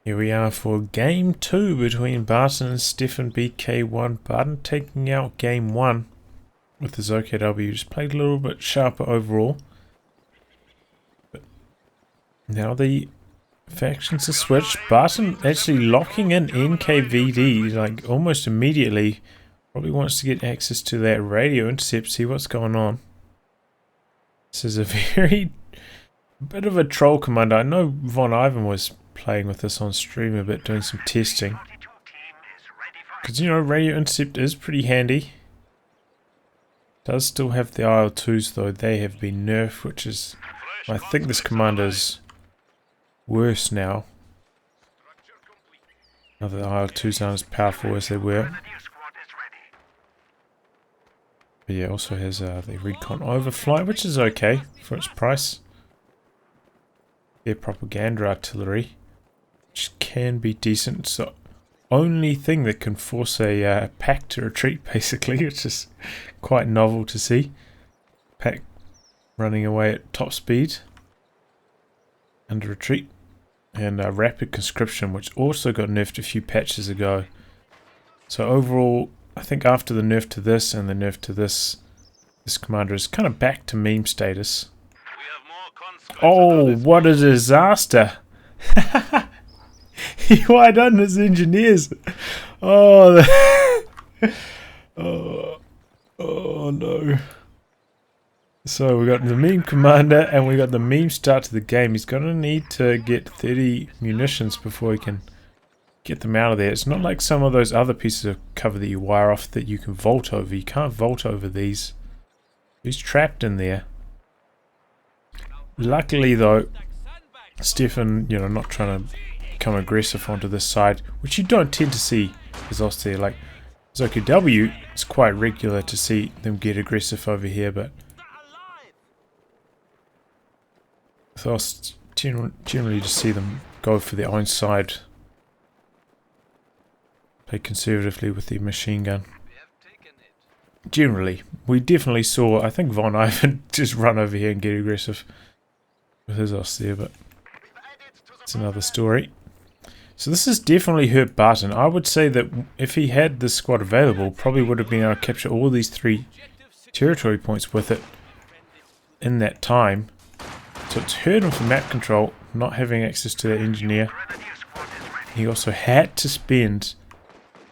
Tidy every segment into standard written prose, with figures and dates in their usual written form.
Here we are for game 2 between Barton and steffenbk1. Barton taking out game 1 with his OKW. Just played a little bit sharper overall. But now the factions are switched. Barton actually locking in NKVD like almost immediately. Probably wants to get access to that radio intercept, see what's going on. This is a bit of a troll commander. I know Von Ivan was playing with this on stream a bit, doing some testing. Because, you know, radio intercept is pretty handy. Does still have the IL-2s though. They have been nerfed, which is... I think this commander is worse now. Now that the IL-2s aren't as powerful as they were. But yeah, also has the recon overflight, which is okay for its price. Their propaganda artillery, which can be decent. It's the only thing that can force a pack to retreat, basically, which is quite novel to see. Pack running away at top speed under retreat. And rapid conscription, which also got nerfed a few patches ago. So overall, I think after the nerf to this and the nerf to this commander is kind of back to meme status. Oh, what a disaster! He wiped out his engineers. Oh, oh no. So we got the meme commander and we got the meme start to the game. He's gonna need to get 30 munitions before he can get them out of there. It's not like some of those other pieces of cover that you wire off that you can vault over. You can't vault over these. He's trapped in there. Luckily though, Stefan, you know, not trying to become aggressive onto this side, which you don't tend to see as us there. Like OKW, it's quite regular to see them get aggressive over here, but Thos generally just see them go for their own side. Play conservatively with the machine gun. Generally, we definitely saw, I think Von Ivan just run over here and get aggressive with his os there, but it's another story. So this has definitely hurt Barton. I would say that if he had this squad available, probably would have been able to capture all these 3 territory points with it in that time. So it's hurt him for map control, not having access to that engineer. He also had to spend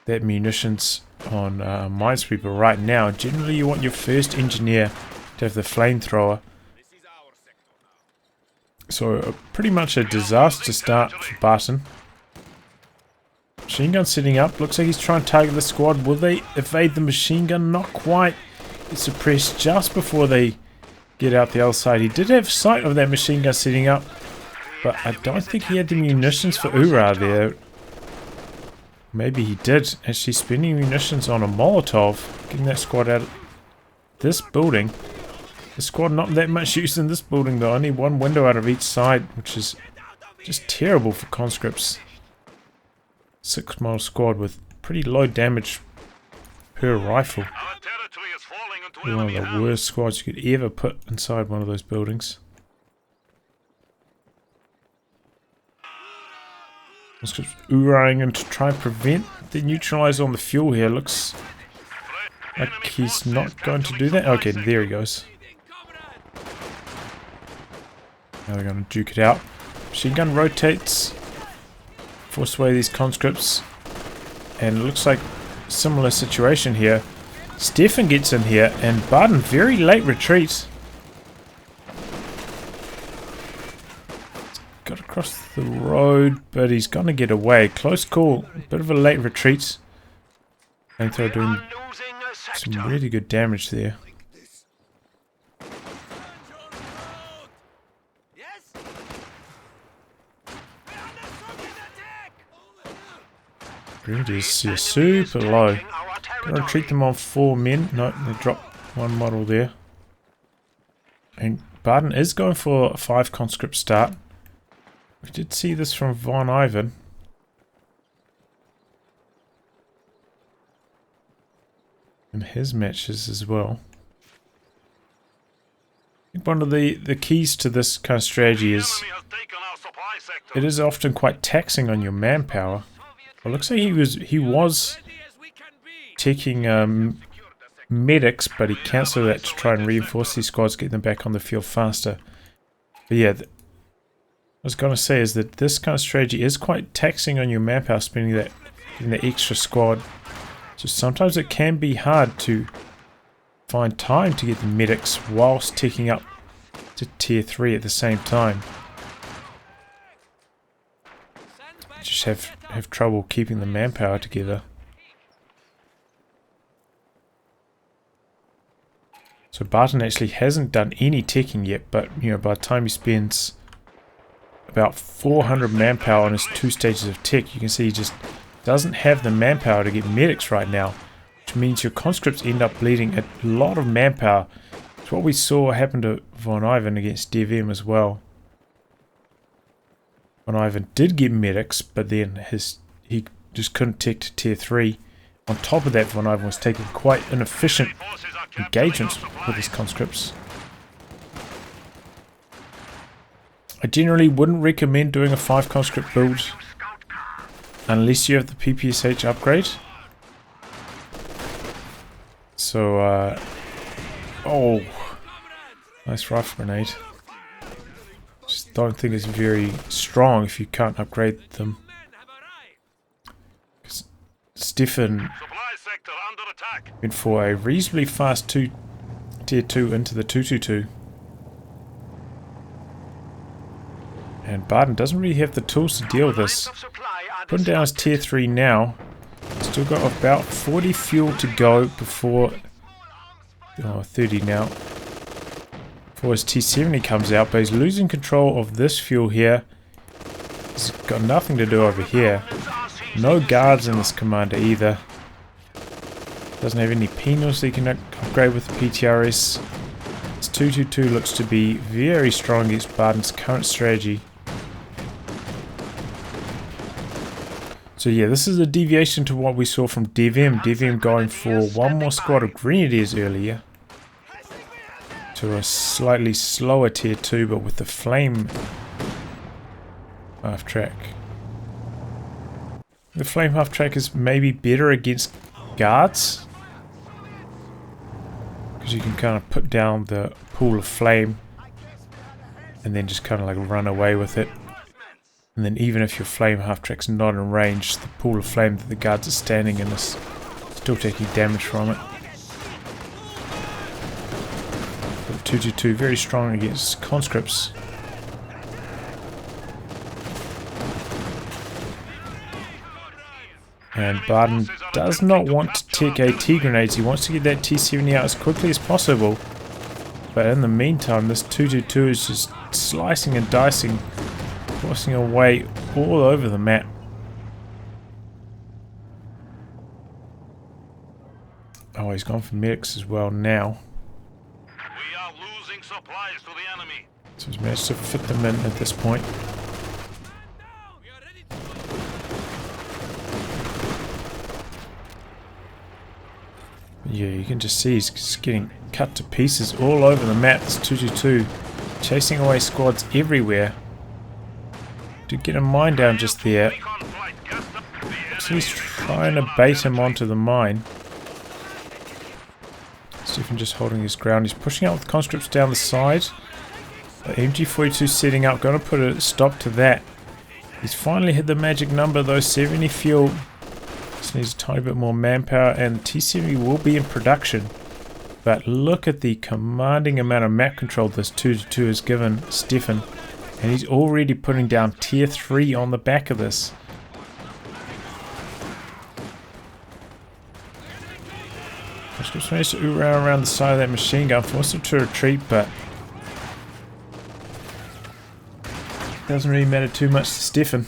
that munitions on Minesweeper right now. Generally you want your first engineer to have the flamethrower. So pretty much a disaster start for Barton. Machine gun setting up. Looks like he's trying to target the squad. Will they evade the machine gun? Not quite. It's suppressed just before they get out the other side. He did have sight of that machine gun setting up, but I don't think he had the munitions for Ura there. Maybe he did. Actually spending munitions on a Molotov, getting that squad out of this building. The squad not that much use in this building though, only one window out of each side, which is just terrible for conscripts. 6-mile squad with pretty low damage per rifle. One of the worst squads you could ever put inside one of those buildings. Conscripts Uraing and to try and prevent the neutralizer on the fuel here. Looks like he's not going to do that. Okay, there he goes. Now they're going to duke it out. Machine gun rotates. Force away these conscripts. And it looks like a similar situation here. Stefan gets in here and Barton very late retreats. Got across the road, but he's going to get away. Close call. Bit of a late retreat. And they're doing some really good damage there. Rangers are super low. Gonna retreat them on 4 men. No, they dropped 1 model there. And Barton is going for a 5 conscript start. We did see this from Von Ivan. In his matches as well. think one of the keys to this kind of strategy is it is often quite taxing on your manpower. Well, looks like he was taking medics, but he cancelled that to try and reinforce these squads, get them back on the field faster. But yeah, I was going to say is that this kind of strategy is quite taxing on your manpower, spending that, getting the extra squad. So sometimes it can be hard to find time to get the medics whilst ticking up to tier 3 at the same time. Just have trouble keeping the manpower together. So Barton actually hasn't done any ticking yet, but you know, by the time he spends about 400 manpower on his 2 stages of tick, you can see he just doesn't have the manpower to get medics right now, which means your conscripts end up bleeding a lot of manpower. It's what we saw happen to Von Ivan against DevM as well. Von Ivan did get medics, but then he just couldn't tick to tier 3. On top of that, Von Ivan was taking quite inefficient engagements with his conscripts. I generally wouldn't recommend doing a 5 conscript build unless you have the PPSH upgrade. So, oh, nice rifle grenade. Just don't think it's very strong if you can't upgrade them. Steffen went for a reasonably fast tier 2 into the 222. And Barton doesn't really have the tools to deal with this. Putting down his tier 3 now. Still got about 40 fuel to go before... Oh, 30 now. Before his T70 comes out, but he's losing control of this fuel here. He's got nothing to do over here. No guards in this commander either. Doesn't have any penals so he can upgrade with the PTRS. This 222 looks to be very strong against Barton's current strategy. So yeah, this is a deviation to what we saw from DevM. DevM going for one more squad of Grenadiers earlier. To a slightly slower tier 2, but with the flame half track. The flame half track is maybe better against guards, because you can kind of put down the pool of flame and then just kind of like run away with it. And then even if your flame half track's not in range, the pool of flame that the guards are standing in is still taking damage from it. But 222 very strong against conscripts. And Barton does not want to take AT grenades. He wants to get that T70 out as quickly as possible. But in the meantime, this 222 is just slicing and dicing, forcing away all over the map. Oh, he's gone for medics as well now. We are losing supplies to the enemy. So he's managed to fit them in at this point. Yeah, you can just see he's just getting cut to pieces all over the map. This 222 chasing away squads everywhere. Did get a mine down just there. So he's trying to bait him onto the mine. Stephen just holding his ground. He's pushing out with conscripts down the side. MG42 setting up. Going to put a stop to that. He's finally hit the magic number though. 70 fuel. Just needs a tiny bit more manpower. And the T70 will be in production. But look at the commanding amount of map control this 222 has given Stefan. And he's already putting down tier 3 on the back of this. Conscripts managed to ooh around the side of that machine gun, forced him to retreat, but doesn't really matter too much to Stefan.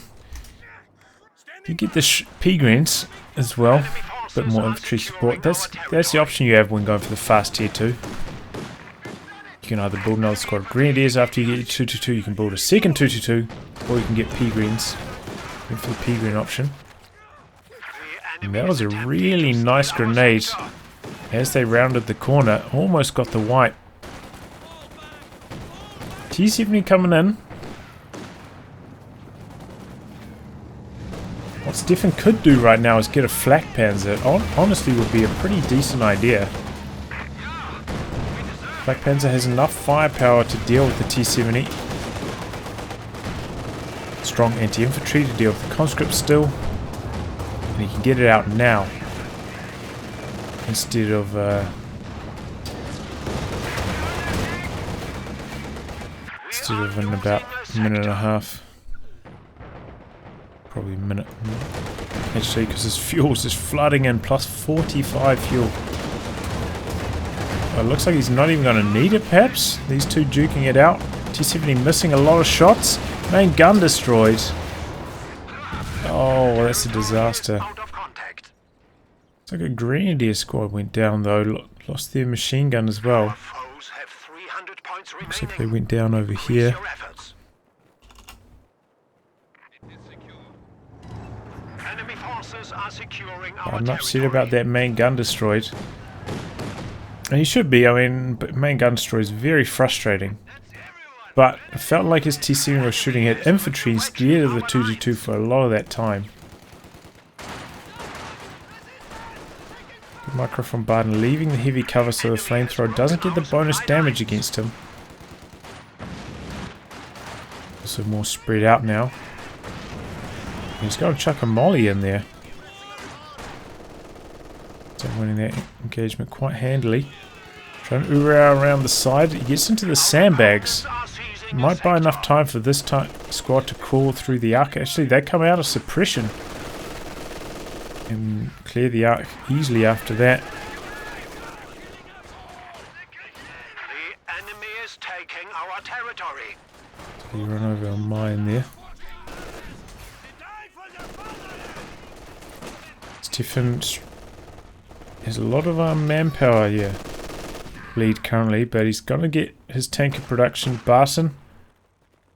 You get the P-Greens as well, a bit more infantry support. That's the option you have when going for the fast tier 2. You can either build another squad of Grenadiers after you get your 222, you can build a second 222, or you can get P-Greens. Go for the P-Green option. And that was a really nice grenade. As they rounded the corner, almost got the wipe. T-70 coming in. What Steffen could do right now is get a flak panzer. It honestly would be a pretty decent idea. Flak panzer has enough firepower to deal with the T-70. Strong anti-infantry to deal with the conscript still. And he can get it out now. Instead of in about a minute and a half. Probably a minute. Actually, because his fuel's just flooding in. Plus 45 fuel. Well, it looks like he's not even going to need it, perhaps. These two duking it out. T-70 missing a lot of shots. Main gun destroyed. Oh, that's a disaster. It's like a grenadier squad went down, though. Lost their machine gun as well. Looks like they went down over here. I'm upset about that main gun destroyed. And he should be. I mean, but main gun destroyed is very frustrating. But it felt like his T-70 was shooting at infantry instead of the 222 for a lot of that time. Good micro from Barton, leaving the heavy cover so the flamethrower doesn't get the bonus damage against him. Also more spread out now. He's got to chuck a molly in there. So winning that engagement quite handily. Trying to ooh-ah around the side. He gets into the sandbags. Might buy enough time for this squad to crawl through the arc. Actually, they come out of suppression. And clear the arc easily after that. The enemy is taking our territory. So you run over a mine there. Steffen has a lot of manpower here. Lead currently, but he's going to get his tanker production. Barton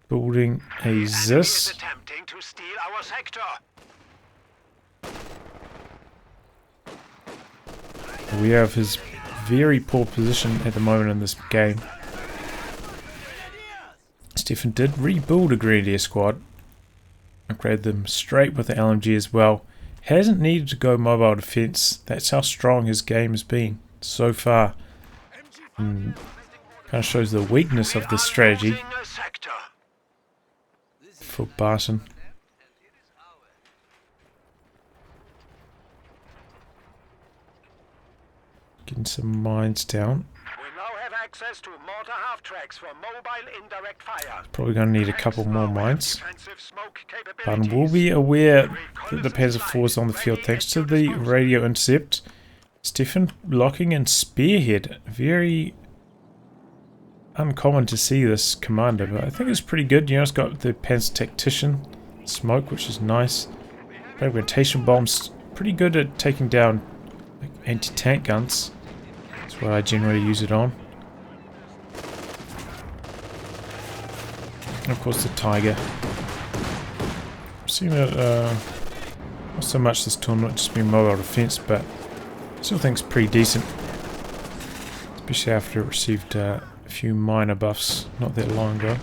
building a ZIS. We have his very poor position at the moment in this game. Steffen did rebuild a grenadier squad. Upgrade them straight with the LMG as well. Hasn't needed to go mobile defense. That's how strong his game has been so far. Kind of shows the weakness of this strategy for Barton. Getting some mines down. We now have access to mortar half-tracks for mobile indirect fire. Probably going to need a couple more mines. Barton will be aware that the Panzer IV is on the field thanks to the radio intercept. Steffen locking in Spearhead. Very uncommon to see this commander, but I think it's pretty good. You know, it's got the Panzer Tactician smoke, which is nice. Fragmentation bombs, pretty good at taking down like, anti-tank guns. That's what I generally use it on. And of course the Tiger. I've seen it not so much this tournament, just being mobile defense, but still think it's pretty decent. Especially after it received a few minor buffs not that long ago.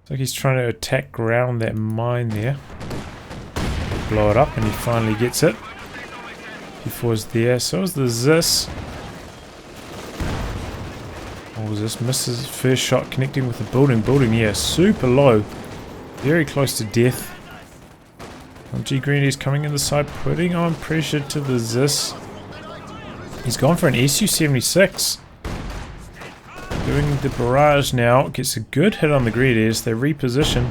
Looks like he's trying to attack around that mine there. Blow it up and he finally gets it. Before it's there, so is the ZIS. What was this? Misses first shot connecting with the building. Building, yeah, super low. Very close to death. LG Grenadiers coming in the side, putting on pressure to the ZIS. He's gone for an SU-76. Doing the barrage now. Gets a good hit on the Grenadiers. They reposition.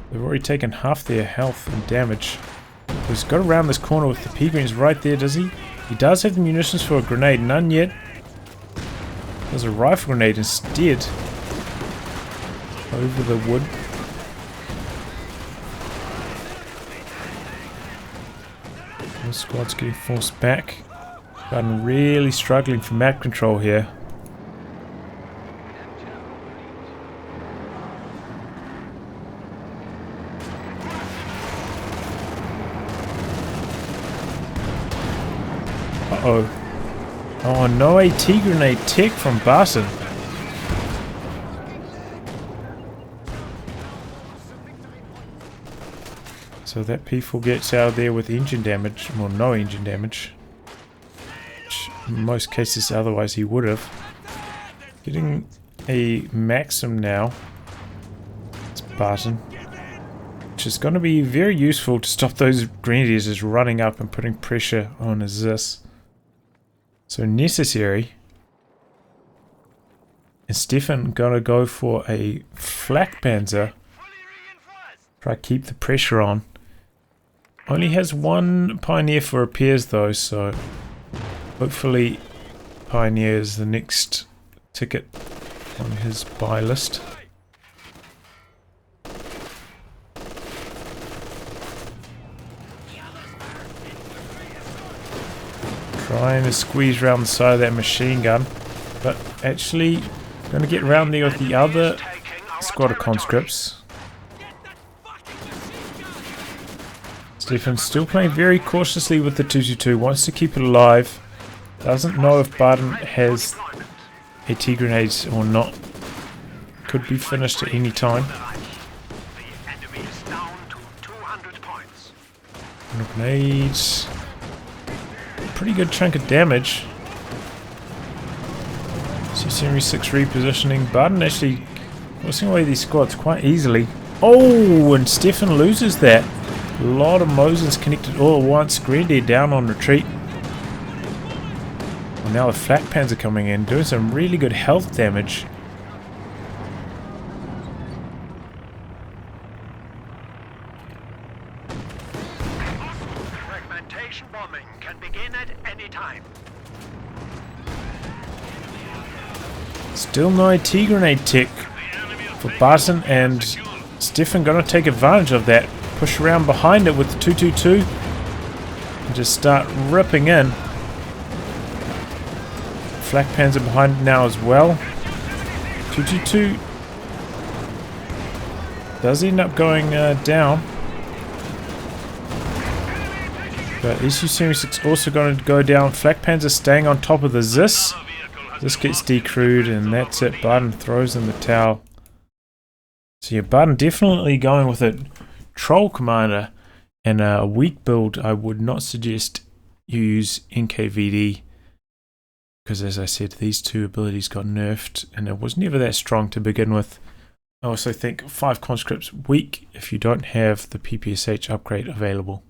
They've already taken half their health and damage. He's got around this corner with the P-Greens right there, does he? He does have the munitions for a grenade. None yet. There's a rifle grenade instead. Over the wood. The squad's getting forced back. Barton really struggling for map control here. Uh-oh. Oh, no AT grenade tech from Barton. So that P4 gets out of there with engine damage, well, no engine damage. Which in most cases otherwise he would have. Getting a Maxim now. It's Barton. Which is going to be very useful to stop those Grenadiers just running up and putting pressure on his Zis. So necessary. And Stefan gonna go for a flak panzer. Try to keep the pressure on. Only has one Pioneer for repairs though, so hopefully Pioneer is the next ticket on his buy list. Trying to squeeze around the side of that machine gun, but actually going to get around there with the other squad of conscripts. Stefan's still playing very cautiously with the 222, wants to keep it alive. Doesn't know if Barton has AT grenades or not. Could be finished at any time. Grenades. Pretty good chunk of damage. C-76 repositioning. Barton actually forcing away these squads quite easily. Oh, and Stefan loses that. A lot of Mosins connected all at once. Grenadier down on retreat. And now the flak pans are coming in, doing some really good health damage. Fragmentation bombing can begin at any time. Still no AT grenade tech for Barton, and Stefan gonna take advantage of that. Push around behind it with the 222 and just start ripping in. Flak pans are behind it now as well. 222 does end up going down. But SU-76 also going to go down. Flak pans are staying on top of the Zis. This gets decrewed and that's it. Barton throws in the towel. So yeah, Barton definitely going with a Troll Commander and a weak build. I would not suggest you use NKVD because, as I said, these two abilities got nerfed and it was never that strong to begin with. I also think 5 conscripts weak if you don't have the PPSH upgrade available.